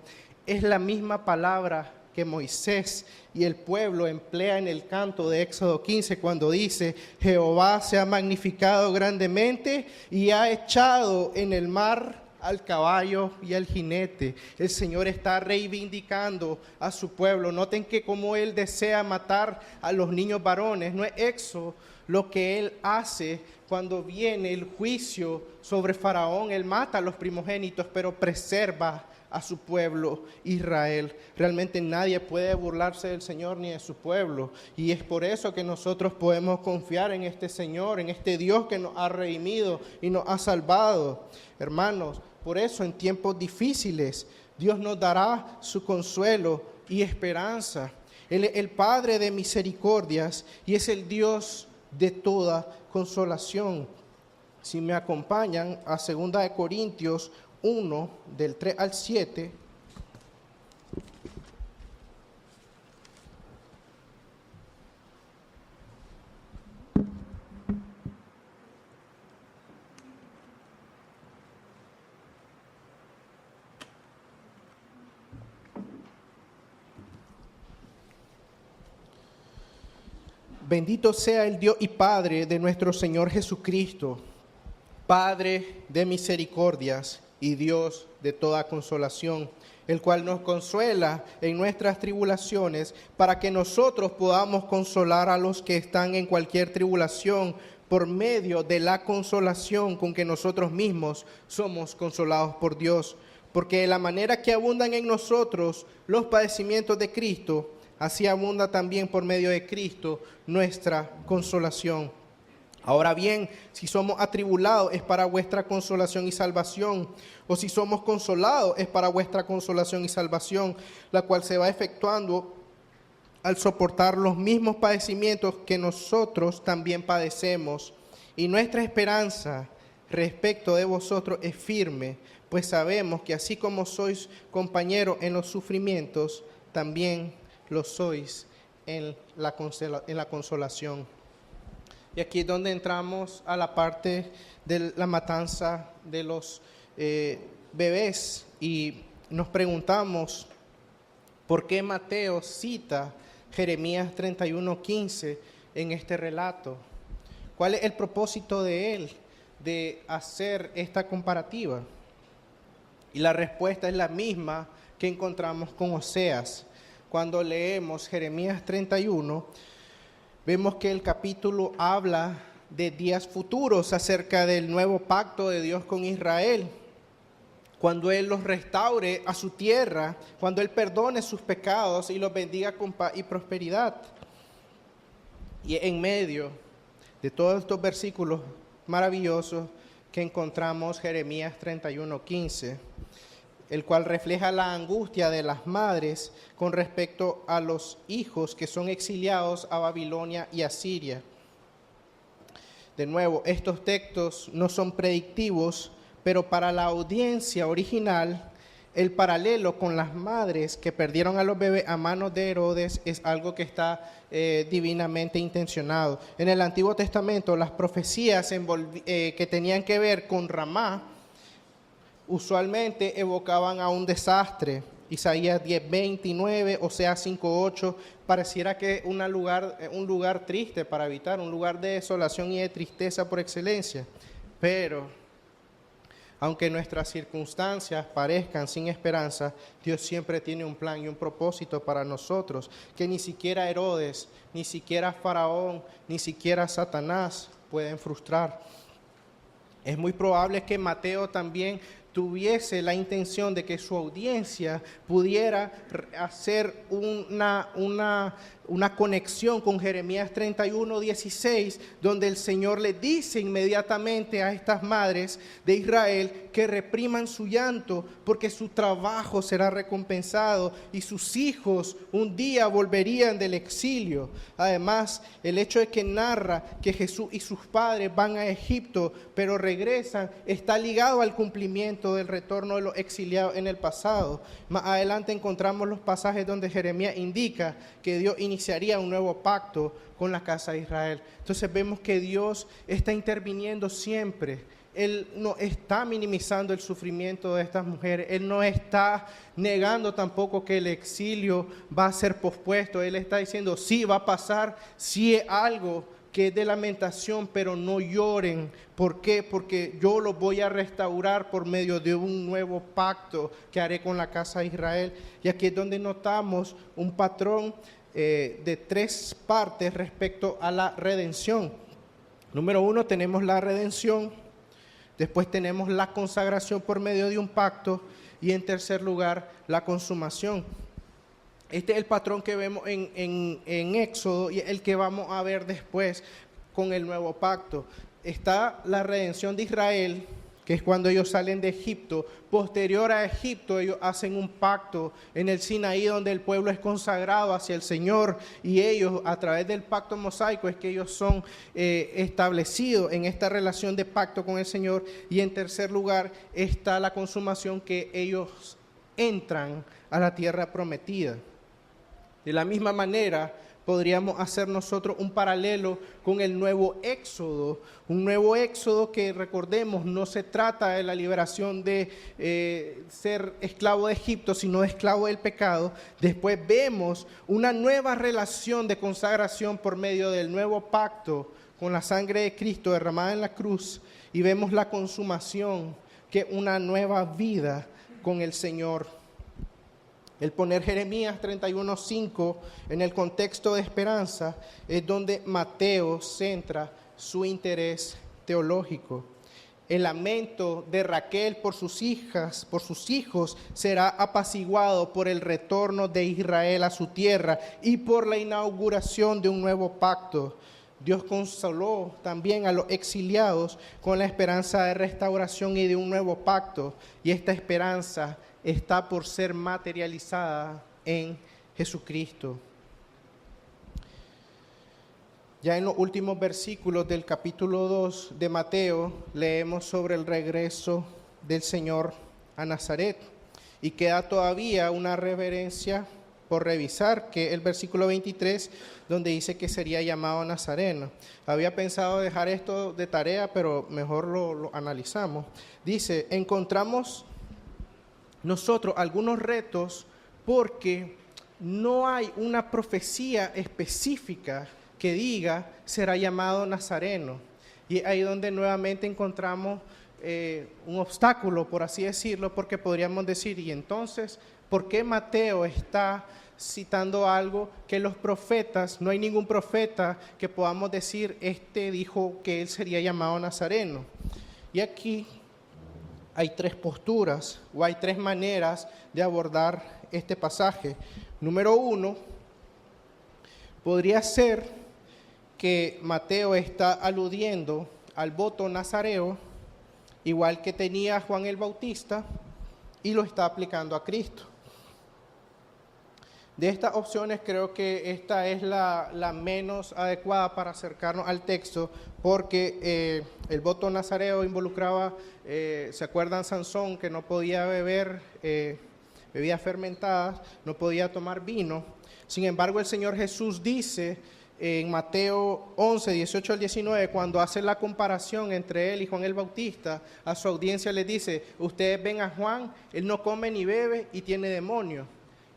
es la misma palabra que Moisés y el pueblo emplea en el canto de Éxodo 15 cuando dice, Jehová se ha magnificado grandemente y ha echado en el mar al caballo y al jinete. El Señor está reivindicando a su pueblo. Noten que como Él desea matar a los niños varones, no es eso lo que Él hace cuando viene el juicio sobre Faraón. Él mata a los primogénitos, pero preserva a su pueblo Israel. Realmente nadie puede burlarse del Señor ni de su pueblo. Y es por eso que nosotros podemos confiar en este Señor, en este Dios que nos ha redimido y nos ha salvado. Hermanos, por eso en tiempos difíciles Dios nos dará su consuelo y esperanza. Él es el Padre de misericordias y es el Dios de toda consolación. Si me acompañan a 2 Corintios 1, del 3 al 7. Bendito sea el Dios y Padre de nuestro Señor Jesucristo, Padre de misericordias y Dios de toda consolación, el cual nos consuela en nuestras tribulaciones, para que nosotros podamos consolar a los que están en cualquier tribulación, por medio de la consolación con que nosotros mismos somos consolados por Dios. Porque de la manera que abundan en nosotros los padecimientos de Cristo, así abunda también por medio de Cristo nuestra consolación. Ahora bien, si somos atribulados es para vuestra consolación y salvación, o si somos consolados es para vuestra consolación y salvación, la cual se va efectuando al soportar los mismos padecimientos que nosotros también padecemos. Y nuestra esperanza respecto de vosotros es firme, pues sabemos que así como sois compañeros en los sufrimientos, también lo sois en la consolación. Y aquí es donde entramos a la parte de la matanza de los bebés y nos preguntamos por qué Mateo cita Jeremías 31:15 en este relato. ¿Cuál es el propósito de él de hacer esta comparativa? Y la respuesta es la misma que encontramos con Oseas. Cuando leemos Jeremías 31, vemos que el capítulo habla de días futuros acerca del nuevo pacto de Dios con Israel. Cuando Él los restaure a su tierra, cuando Él perdone sus pecados y los bendiga con paz y prosperidad. Y en medio de todos estos versículos maravillosos que encontramos Jeremías 31:15, el cual refleja la angustia de las madres con respecto a los hijos que son exiliados a Babilonia y a Siria. De nuevo, estos textos no son predictivos, pero para la audiencia original, el paralelo con las madres que perdieron a los bebés a manos de Herodes es algo que está divinamente intencionado. En el Antiguo Testamento, las profecías que tenían que ver con Ramá, usualmente evocaban a un desastre. Isaías 10:29, Oseas 5:8, pareciera que un lugar triste para habitar, un lugar de desolación y de tristeza por excelencia. Pero aunque nuestras circunstancias parezcan sin esperanza, Dios siempre tiene un plan y un propósito para nosotros, que ni siquiera Herodes, ni siquiera Faraón, ni siquiera Satanás pueden frustrar. Es muy probable que Mateo también tuviese la intención de que su audiencia pudiera hacer una conexión con Jeremías 31:16, donde el Señor le dice inmediatamente a estas madres de Israel que repriman su llanto, porque su trabajo será recompensado y sus hijos un día volverían del exilio. Además, el hecho de que narra que Jesús y sus padres van a Egipto, pero regresan, está ligado al cumplimiento del retorno de los exiliados en el pasado. Más adelante encontramos los pasajes donde Jeremías indica que Dios iniciaría un nuevo pacto con la casa de Israel. Entonces vemos que Dios está interviniendo siempre. Él no está minimizando el sufrimiento de estas mujeres. Él no está negando tampoco que el exilio va a ser pospuesto. Él está diciendo, sí va a pasar, sí es algo que es de lamentación, pero no lloren. ¿Por qué? Porque yo los voy a restaurar por medio de un nuevo pacto que haré con la casa de Israel. Y aquí es donde notamos un patrón de tres partes respecto a la redención. Número uno, tenemos la redención. Después tenemos la consagración por medio de un pacto. Y en tercer lugar, la consumación. Este es el patrón que vemos en Éxodo y el que vamos a ver después con el nuevo pacto. Está la redención de Israel, que es cuando ellos salen de Egipto. Posterior a Egipto, ellos hacen un pacto en el Sinaí, donde el pueblo es consagrado hacia el Señor, y ellos, a través del pacto mosaico, es que ellos son establecidos en esta relación de pacto con el Señor. Y en tercer lugar está la consumación, que ellos entran a la tierra prometida. De la misma manera, podríamos hacer nosotros un paralelo con el nuevo éxodo. Un nuevo éxodo que, recordemos, no se trata de la liberación de ser esclavo de Egipto, sino de esclavo del pecado. Después vemos una nueva relación de consagración por medio del nuevo pacto con la sangre de Cristo derramada en la cruz. Y vemos la consumación, que es una nueva vida con el Señor. El poner Jeremías 31:5 en el contexto de esperanza es donde Mateo centra su interés teológico. El lamento de Raquel por sus hijos, será apaciguado por el retorno de Israel a su tierra y por la inauguración de un nuevo pacto. Dios consoló también a los exiliados con la esperanza de restauración y de un nuevo pacto, y esta esperanza está por ser materializada en Jesucristo. Ya en los últimos versículos del capítulo 2 de Mateo leemos sobre el regreso del Señor a Nazaret y queda todavía una reverencia por revisar, que es el versículo 23, donde dice que sería llamado Nazareno. Había pensado dejar esto de tarea, pero mejor lo analizamos. Dice, encontramos nosotros algunos retos porque no hay una profecía específica que diga será llamado Nazareno. Y ahí donde nuevamente encontramos un obstáculo, por así decirlo, porque podríamos decir, y entonces, ¿por qué Mateo está citando algo que los profetas, no hay ningún profeta que podamos decir, dijo que él sería llamado Nazareno? Y aquí hay tres posturas o hay tres maneras de abordar este pasaje. Número uno, podría ser que Mateo está aludiendo al voto nazareo, igual que tenía Juan el Bautista, y lo está aplicando a Cristo. De estas opciones creo que esta es la menos adecuada para acercarnos al texto, porque el voto nazareo involucraba, ¿se acuerdan Sansón que no podía beber bebidas fermentadas, no podía tomar vino? Sin embargo, el Señor Jesús dice en Mateo 11, 18 al 19, cuando hace la comparación entre él y Juan el Bautista, a su audiencia les dice, ustedes ven a Juan, él no come ni bebe y tiene demonio.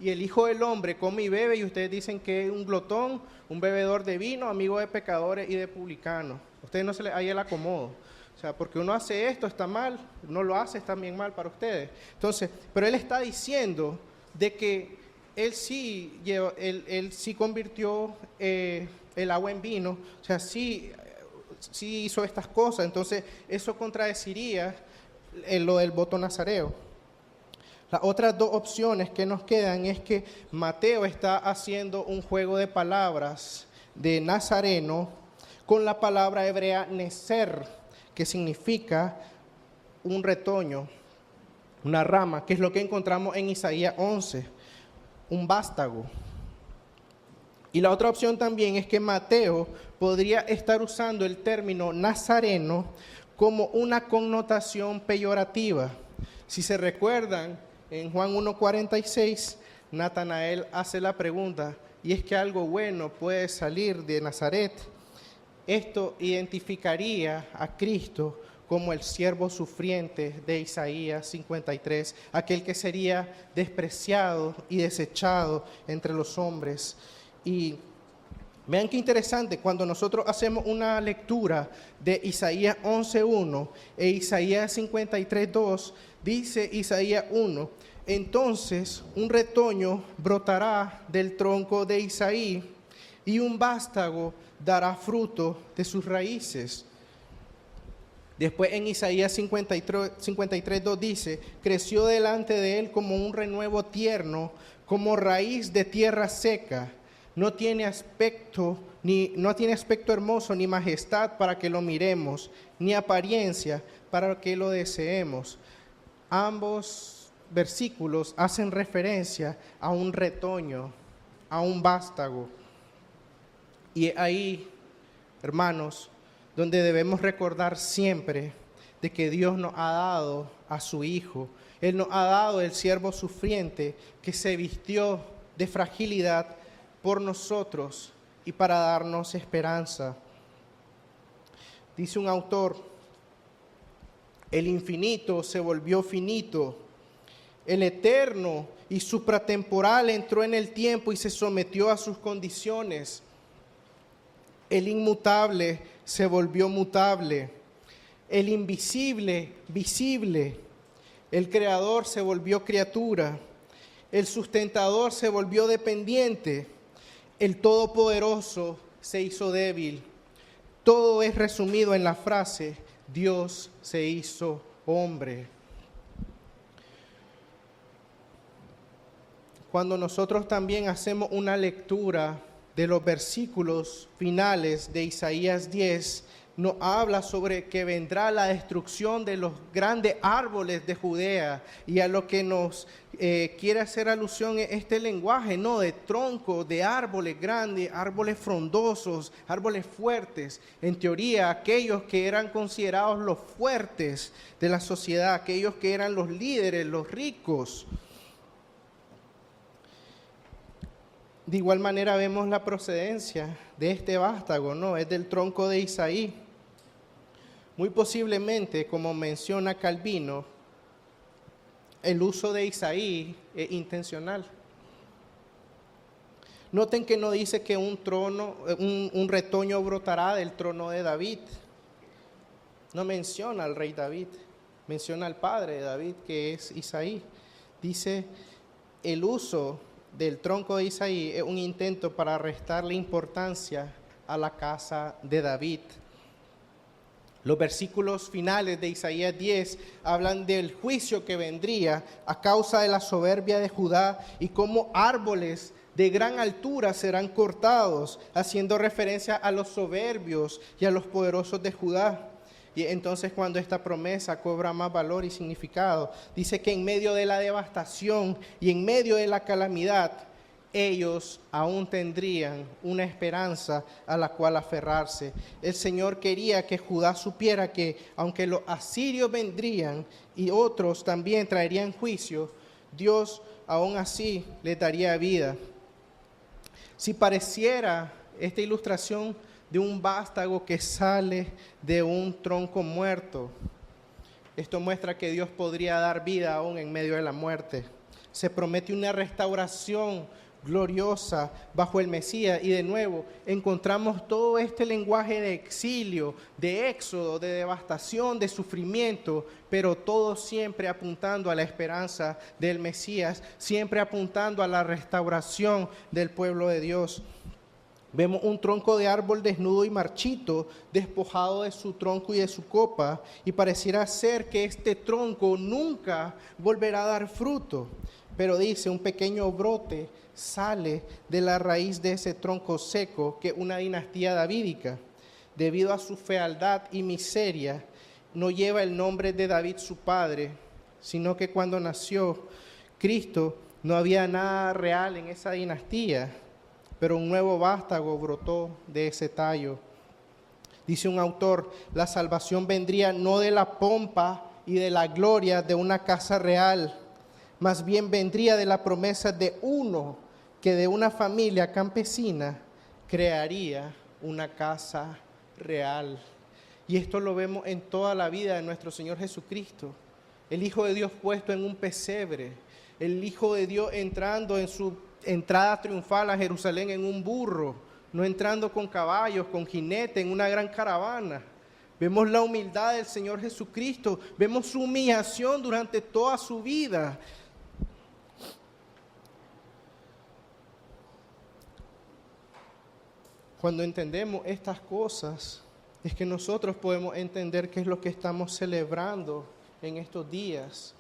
Y el Hijo del Hombre come y bebe y ustedes dicen que es un glotón, un bebedor de vino, amigo de pecadores y de publicanos. Ustedes no se les hay el acomodo. O sea, porque uno hace esto está mal, no lo hace está bien mal para ustedes. Entonces, pero él está diciendo de que él sí convirtió el agua en vino, o sea, sí hizo estas cosas. Entonces, eso contradeciría lo del voto nazareo. Las otras dos opciones que nos quedan es que Mateo está haciendo un juego de palabras de nazareno con la palabra hebrea neser, que significa un retoño, una rama, que es lo que encontramos en Isaías 11, un vástago. Y la otra opción también es que Mateo podría estar usando el término nazareno como una connotación peyorativa. Si se recuerdan, en Juan 1:46, Natanael hace la pregunta, y es que algo bueno puede salir de Nazaret. Esto identificaría a Cristo como el siervo sufriente de Isaías 53, aquel que sería despreciado y desechado entre los hombres. Y vean qué interesante, cuando nosotros hacemos una lectura de Isaías 11:1 e Isaías 53:2, dice Isaías 1, entonces un retoño brotará del tronco de Isaí y un vástago dará fruto de sus raíces. Después en Isaías 53:2 dice, creció delante de él como un renuevo tierno, como raíz de tierra seca. No tiene aspecto hermoso ni majestad para que lo miremos, ni apariencia para que lo deseemos. Ambos versículos hacen referencia a un retoño, a un vástago. Y ahí, hermanos, donde debemos recordar siempre de que Dios nos ha dado a su Hijo. Él nos ha dado el siervo sufriente que se vistió de fragilidad por nosotros y para darnos esperanza. Dice un autor, el infinito se volvió finito, el eterno y supratemporal entró en el tiempo y se sometió a sus condiciones. El inmutable se volvió mutable, el invisible visible, el creador se volvió criatura, el sustentador se volvió dependiente, el todopoderoso se hizo débil. Todo es resumido en la frase, Dios se hizo hombre. Cuando nosotros también hacemos una lectura de los versículos finales de Isaías 10, nos habla sobre que vendrá la destrucción de los grandes árboles de Judea, y a lo que nos quiere hacer alusión es este lenguaje, ¿no? De troncos, de árboles grandes, árboles frondosos, árboles fuertes. En teoría, aquellos que eran considerados los fuertes de la sociedad, aquellos que eran los líderes, los ricos. De igual manera vemos la procedencia de este vástago, ¿no? Es del tronco de Isaí. Muy posiblemente, como menciona Calvino, el uso de Isaí es intencional. Noten que no dice que un retoño brotará del trono de David. No menciona al rey David, menciona al padre de David, que es Isaí. Dice, el uso del tronco de Isaí es un intento para restarle importancia a la casa de David. Los versículos finales de Isaías 10 hablan del juicio que vendría a causa de la soberbia de Judá y cómo árboles de gran altura serán cortados, haciendo referencia a los soberbios y a los poderosos de Judá. Y entonces, cuando esta promesa cobra más valor y significado, dice que en medio de la devastación y en medio de la calamidad, ellos aún tendrían una esperanza a la cual aferrarse. El Señor quería que Judá supiera que aunque los asirios vendrían y otros también traerían juicio, Dios aún así les daría vida. Si pareciera esta ilustración de un vástago que sale de un tronco muerto, esto muestra que Dios podría dar vida aún en medio de la muerte. Se promete una restauración gloriosa bajo el Mesías, y de nuevo encontramos todo este lenguaje de exilio, de éxodo, de devastación, de sufrimiento, pero todo siempre apuntando a la esperanza del Mesías, siempre apuntando a la restauración del pueblo de Dios. Vemos un tronco de árbol desnudo y marchito, despojado de su tronco y de su copa, y pareciera ser que este tronco nunca volverá a dar fruto. Pero dice, un pequeño brote sale de la raíz de ese tronco seco, que es una dinastía davídica. Debido a su fealdad y miseria, no lleva el nombre de David su padre, sino que cuando nació Cristo no había nada real en esa dinastía, pero un nuevo vástago brotó de ese tallo. Dice un autor, la salvación vendría no de la pompa y de la gloria de una casa real, más bien vendría de la promesa de uno que de una familia campesina crearía una casa real. Y esto lo vemos en toda la vida de nuestro Señor Jesucristo. El Hijo de Dios puesto en un pesebre, el Hijo de Dios entrando en su entrada triunfal a Jerusalén en un burro, no entrando con caballos, con jinete, en una gran caravana. Vemos la humildad del Señor Jesucristo, vemos su humillación durante toda su vida. Cuando entendemos estas cosas, es que nosotros podemos entender qué es lo que estamos celebrando en estos días.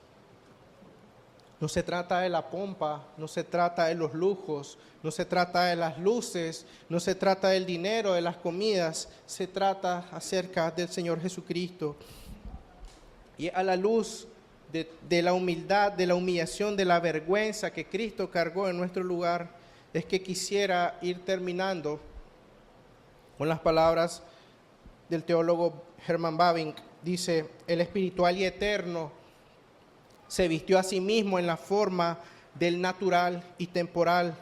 No se trata de la pompa, no se trata de los lujos, no se trata de las luces, no se trata del dinero, de las comidas, se trata acerca del Señor Jesucristo. Y a la luz de la humildad, de la humillación, de la vergüenza que Cristo cargó en nuestro lugar, es que quisiera ir terminando con las palabras del teólogo Herman Bavinck. Dice, el espiritual y eterno se vistió a sí mismo en la forma del natural y temporal.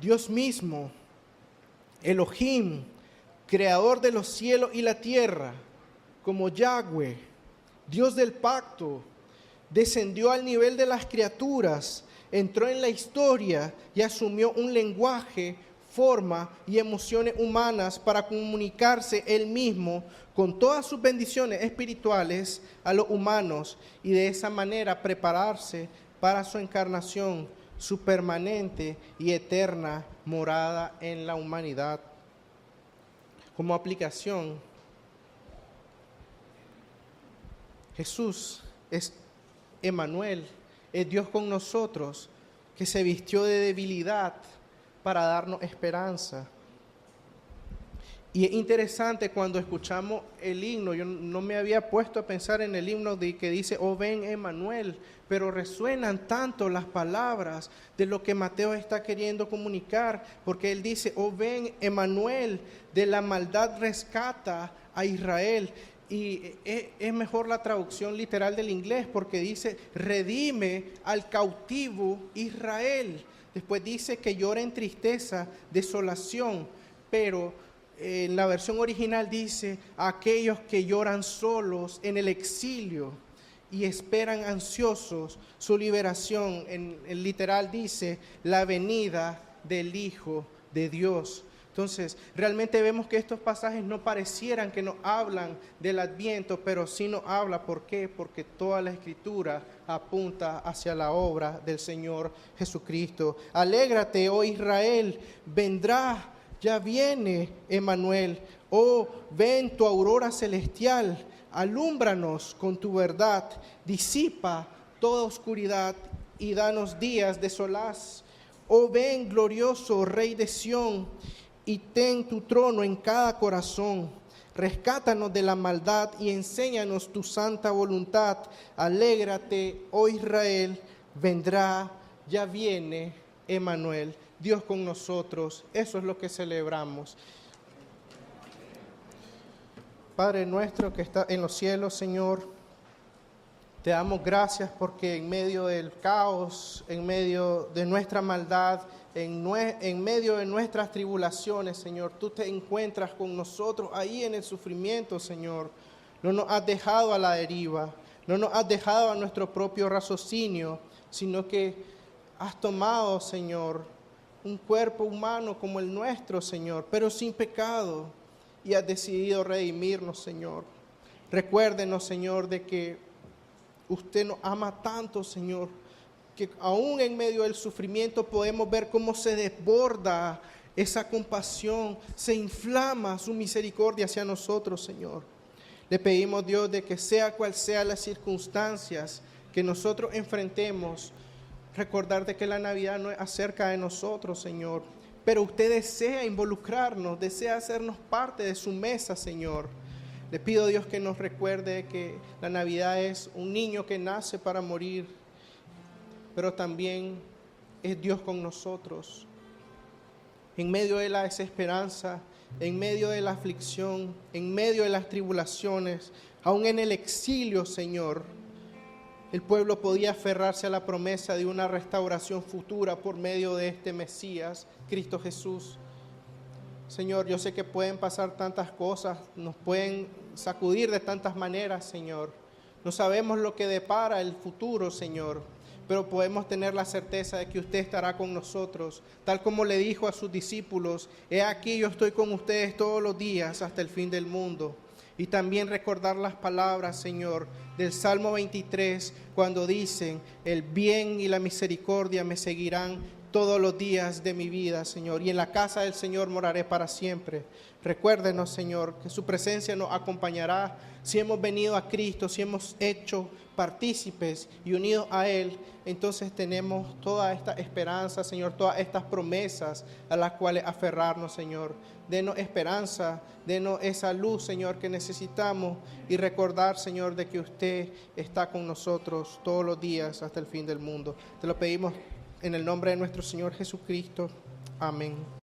Dios mismo, Elohim, creador de los cielos y la tierra, como Yahweh, Dios del pacto, descendió al nivel de las criaturas, entró en la historia y asumió un lenguaje, forma y emociones humanas para comunicarse él mismo con todas sus bendiciones espirituales a los humanos, y de esa manera prepararse para su encarnación, su permanente y eterna morada en la humanidad. Como aplicación, Jesús es Emmanuel, es Dios con nosotros, que se vistió de debilidad para darnos esperanza. Y es interesante cuando escuchamos el himno, yo no me había puesto a pensar en el himno que dice, oh ven Emmanuel, pero resuenan tanto las palabras de lo que Mateo está queriendo comunicar, porque él dice, oh ven Emmanuel, de la maldad rescata a Israel. Y es mejor la traducción literal del inglés, porque dice, redime al cautivo Israel. Después dice que llora en tristeza, desolación, pero en la versión original dice, aquellos que lloran solos en el exilio y esperan ansiosos su liberación. En el literal dice, la venida del Hijo de Dios. Entonces, realmente vemos que estos pasajes no parecieran que nos hablan del Adviento, pero sí nos habla. ¿Por qué? Porque toda la Escritura apunta hacia la obra del Señor Jesucristo. Alégrate, oh Israel, vendrá. Ya viene Emmanuel, oh ven tu aurora celestial, alúmbranos con tu verdad, disipa toda oscuridad y danos días de solaz. Oh ven glorioso Rey de Sión, y ten tu trono en cada corazón. Rescátanos de la maldad y enséñanos tu santa voluntad. Alégrate, oh Israel, vendrá, ya viene Emmanuel. Dios con nosotros, eso es lo que celebramos. Padre nuestro que está en los cielos, Señor, te damos gracias porque en medio del caos, en medio de nuestra maldad, en medio de nuestras tribulaciones, Señor, tú te encuentras con nosotros ahí en el sufrimiento, Señor. No nos has dejado a la deriva, no nos has dejado a nuestro propio raciocinio, sino que has tomado, Señor, un cuerpo humano como el nuestro, Señor, pero sin pecado, y has decidido redimirnos, Señor. Recuérdenos, Señor, de que usted nos ama tanto, Señor, que aún en medio del sufrimiento podemos ver cómo se desborda esa compasión, se inflama su misericordia hacia nosotros, Señor. Le pedimos, Dios, de que sea cual sea las circunstancias que nosotros enfrentemos, recordar de que la Navidad no es acerca de nosotros, Señor, pero usted desea involucrarnos, desea hacernos parte de su mesa, Señor. Le pido, Dios, que nos recuerde que la Navidad es un niño que nace para morir, pero también es Dios con nosotros. En medio de la desesperanza, en medio de la aflicción, en medio de las tribulaciones, aún en el exilio, Señor, el pueblo podía aferrarse a la promesa de una restauración futura por medio de este Mesías, Cristo Jesús. Señor, yo sé que pueden pasar tantas cosas, nos pueden sacudir de tantas maneras, Señor. No sabemos lo que depara el futuro, Señor, pero podemos tener la certeza de que usted estará con nosotros, tal como le dijo a sus discípulos, he aquí yo estoy con ustedes todos los días hasta el fin del mundo. Y también recordar las palabras, Señor, del Salmo 23, cuando dicen, el bien y la misericordia me seguirán todos los días de mi vida, Señor, y en la casa del Señor moraré para siempre. Recuérdenos, Señor, que su presencia nos acompañará si hemos venido a Cristo, si hemos hecho partícipes y unidos a Él. Entonces tenemos toda esta esperanza, Señor, todas estas promesas a las cuales aferrarnos, Señor. Denos esperanza, denos esa luz, Señor, que necesitamos, y recordar, Señor, de que usted está con nosotros todos los días hasta el fin del mundo. Te lo pedimos en el nombre de nuestro Señor Jesucristo. Amén.